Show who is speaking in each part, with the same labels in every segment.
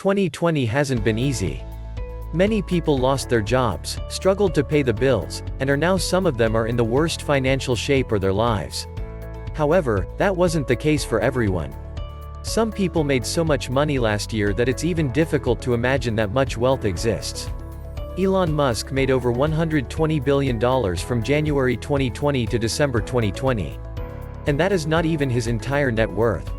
Speaker 1: 2020 hasn't been easy. Many people lost their jobs, struggled to pay the bills, and are now some of them are in the worst financial shape of their lives. However, that wasn't the case for everyone. Some people made so much money last year that it's even difficult to imagine that much wealth exists. Elon Musk made over $120 billion from January 2020 to December 2020. And that is not even his entire net worth.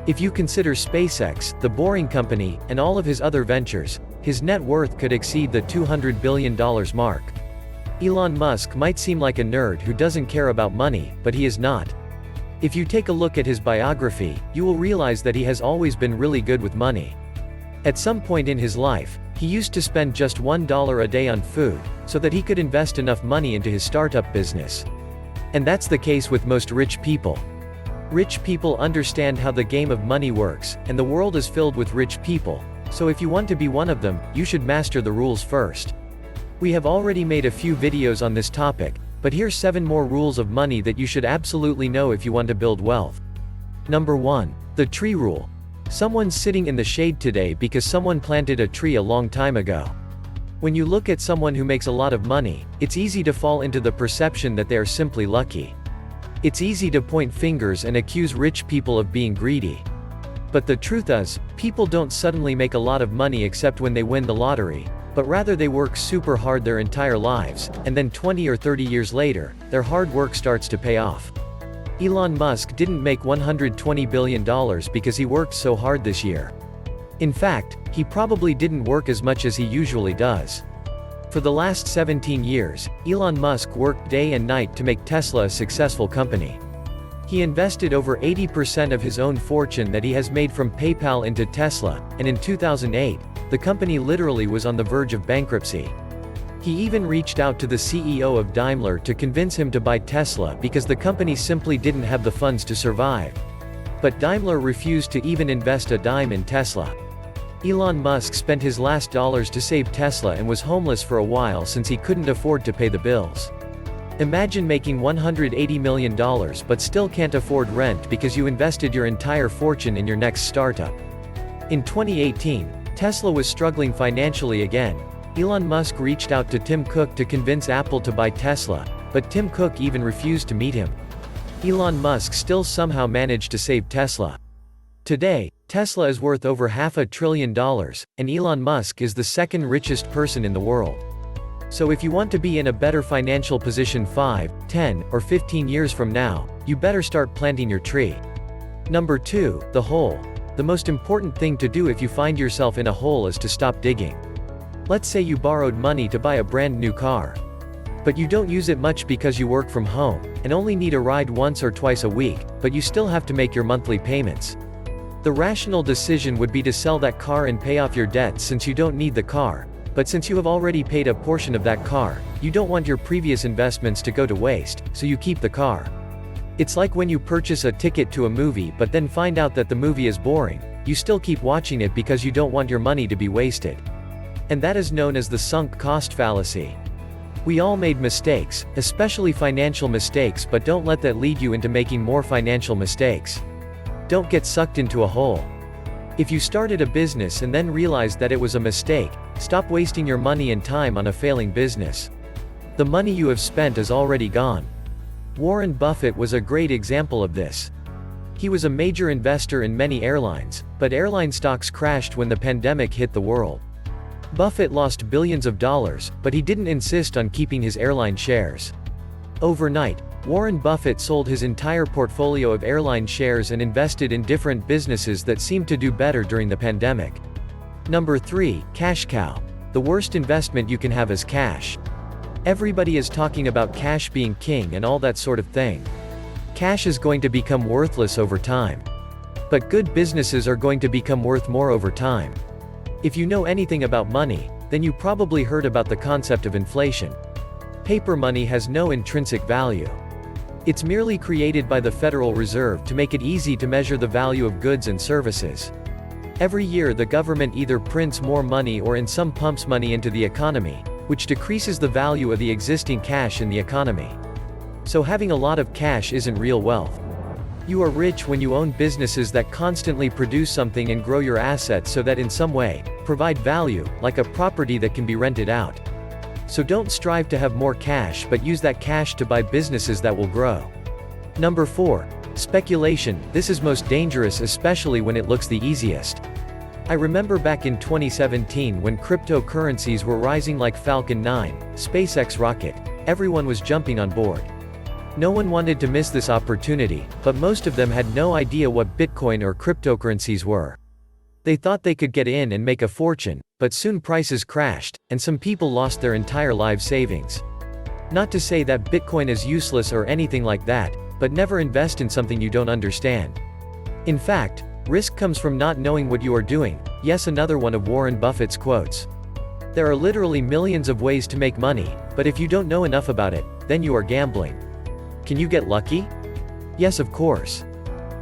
Speaker 1: If you consider SpaceX, the Boring Company, and all of his other ventures, his net worth could exceed the $200 billion mark. Elon Musk might seem like a nerd who doesn't care about money, but he is not. If you take a look at his biography, you will realize that he has always been really good with money. At some point in his life, he used to spend just $1 a day on food, so that he could invest enough money into his startup business. And that's the case with most rich people. Rich people understand how the game of money works, and the world is filled with rich people, so if you want to be one of them, you should master the rules first. We have already made a few videos on this topic, but here's 7 more rules of money that you should absolutely know if you want to build wealth. Number 1. The tree rule. Someone's sitting in the shade today because someone planted a tree a long time ago. When you look at someone who makes a lot of money, it's easy to fall into the perception that they are simply lucky. It's easy to point fingers and accuse rich people of being greedy. But the truth is, people don't suddenly make a lot of money except when they win the lottery, but rather they work super hard their entire lives, and then 20 or 30 years later, their hard work starts to pay off. Elon Musk didn't make $120 billion because he worked so hard this year. In fact, he probably didn't work as much as he usually does. For the last 17 years, Elon Musk worked day and night to make Tesla a successful company. He invested over 80% of his own fortune that he has made from PayPal into Tesla, and in 2008, the company literally was on the verge of bankruptcy. He even reached out to the CEO of Daimler to convince him to buy Tesla because the company simply didn't have the funds to survive. But Daimler refused to even invest a dime in Tesla. Elon Musk spent his last dollars to save Tesla and was homeless for a while since he couldn't afford to pay the bills. Imagine making $180 million but still can't afford rent because you invested your entire fortune in your next startup. In 2018, Tesla was struggling financially again. Elon Musk reached out to Tim Cook to convince Apple to buy Tesla, but Tim Cook even refused to meet him. Elon Musk still somehow managed to save Tesla. Today, Tesla is worth over $500 billion, and Elon Musk is the second richest person in the world. So if you want to be in a better financial position 5, 10, or 15 years from now, you better start planting your tree. Number 2, the hole. The most important thing to do if you find yourself in a hole is to stop digging. Let's say you borrowed money to buy a brand new car. But you don't use it much because you work from home, and only need a ride once or twice a week, but you still have to make your monthly payments. The rational decision would be to sell that car and pay off your debts since you don't need the car, but since you have already paid a portion of that car, you don't want your previous investments to go to waste, so you keep the car. It's like when you purchase a ticket to a movie but then find out that the movie is boring, you still keep watching it because you don't want your money to be wasted. And that is known as the sunk cost fallacy. We all made mistakes, especially financial mistakes, but don't let that lead you into making more financial mistakes. Don't get sucked into a hole. If you started a business and then realized that it was a mistake, stop wasting your money and time on a failing business. The money you have spent is already gone. Warren Buffett was a great example of this. He was a major investor in many airlines, but airline stocks crashed when the pandemic hit the world. Buffett lost billions of dollars, but he didn't insist on keeping his airline shares. Overnight, Warren Buffett sold his entire portfolio of airline shares and invested in different businesses that seemed to do better during the pandemic. Number 3, cash cow. The worst investment you can have is cash. Everybody is talking about cash being king and all that sort of thing. Cash is going to become worthless over time. But good businesses are going to become worth more over time. If you know anything about money, then you probably heard about the concept of inflation. Paper money has no intrinsic value. It's merely created by the Federal Reserve to make it easy to measure the value of goods and services. Every year the government either prints more money or in some pumps money into the economy, which decreases the value of the existing cash in the economy. So having a lot of cash isn't real wealth. You are rich when you own businesses that constantly produce something and grow your assets so that in some way, provide value, like a property that can be rented out. So don't strive to have more cash but use that cash to buy businesses that will grow. Number 4. Speculation. This is most dangerous, especially when it looks the easiest. I remember back in 2017 when cryptocurrencies were rising like Falcon 9, SpaceX rocket. Everyone was jumping on board. No one wanted to miss this opportunity, but most of them had no idea what Bitcoin or cryptocurrencies were. They thought they could get in and make a fortune, but soon prices crashed, and some people lost their entire life savings. Not to say that Bitcoin is useless or anything like that, but never invest in something you don't understand. In fact, risk comes from not knowing what you are doing. Yes, another one of Warren Buffett's quotes. There are literally millions of ways to make money, but if you don't know enough about it, then you are gambling. Can you get lucky? Yes, of course.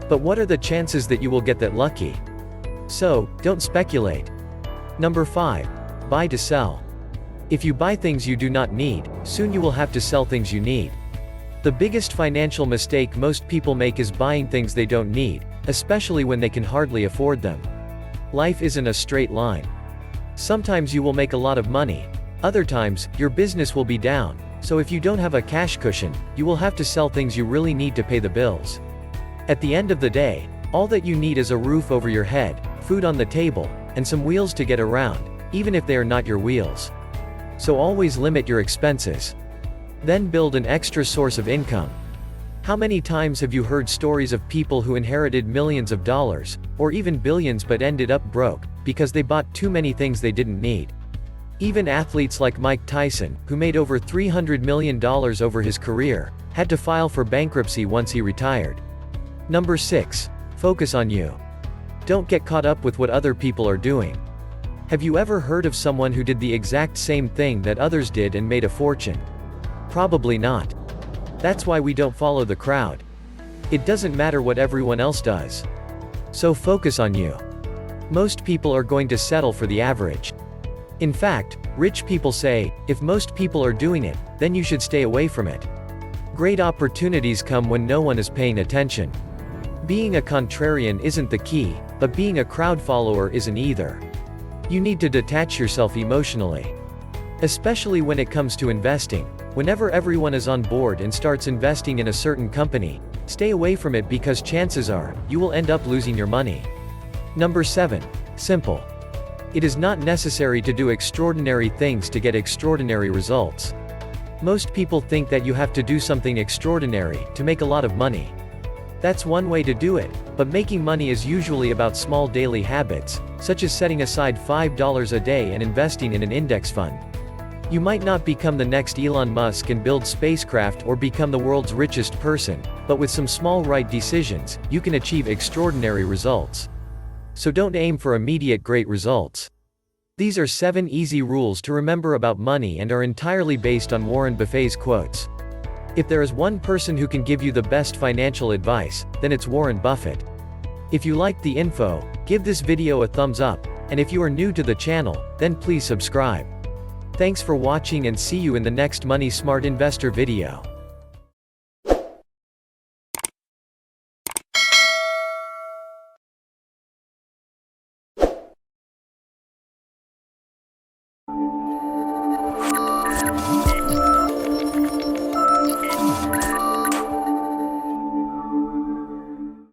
Speaker 1: But what are the chances that you will get that lucky? So, don't speculate. Number 5. Buy to sell. If you buy things you do not need, soon you will have to sell things you need. The biggest financial mistake most people make is buying things they don't need, especially when they can hardly afford them. Life isn't a straight line. Sometimes you will make a lot of money. Other times, your business will be down, so if you don't have a cash cushion, you will have to sell things you really need to pay the bills. At the end of the day, all that you need is a roof over your head, food on the table, and some wheels to get around, even if they are not your wheels. So always limit your expenses. Then build an extra source of income. How many times have you heard stories of people who inherited millions of dollars, or even billions but ended up broke, because they bought too many things they didn't need? Even athletes like Mike Tyson, who made over $300 million over his career, had to file for bankruptcy once he retired. Number 6. Focus on you. Don't get caught up with what other people are doing. Have you ever heard of someone who did the exact same thing that others did and made a fortune? Probably not. That's why we don't follow the crowd. It doesn't matter what everyone else does. So focus on you. Most people are going to settle for the average. In fact, rich people say, if most people are doing it, then you should stay away from it. Great opportunities come when no one is paying attention. Being a contrarian isn't the key, but being a crowd follower isn't either. You need to detach yourself emotionally. Especially when it comes to investing. Whenever everyone is on board and starts investing in a certain company, stay away from it because chances are, you will end up losing your money. Number 7. Simple. It is not necessary to do extraordinary things to get extraordinary results. Most people think that you have to do something extraordinary to make a lot of money. That's one way to do it, but making money is usually about small daily habits, such as setting aside $5 a day and investing in an index fund. You might not become the next Elon Musk and build spacecraft or become the world's richest person, but with some small right decisions, you can achieve extraordinary results. So don't aim for immediate great results. These are 7 easy rules to remember about money and are entirely based on Warren Buffett's quotes. If there is one person who can give you the best financial advice, then it's Warren Buffett. If you liked the info, give this video a thumbs up, and if you are new to the channel, then please subscribe. Thanks for watching and see you in the next Money Smart Investor video.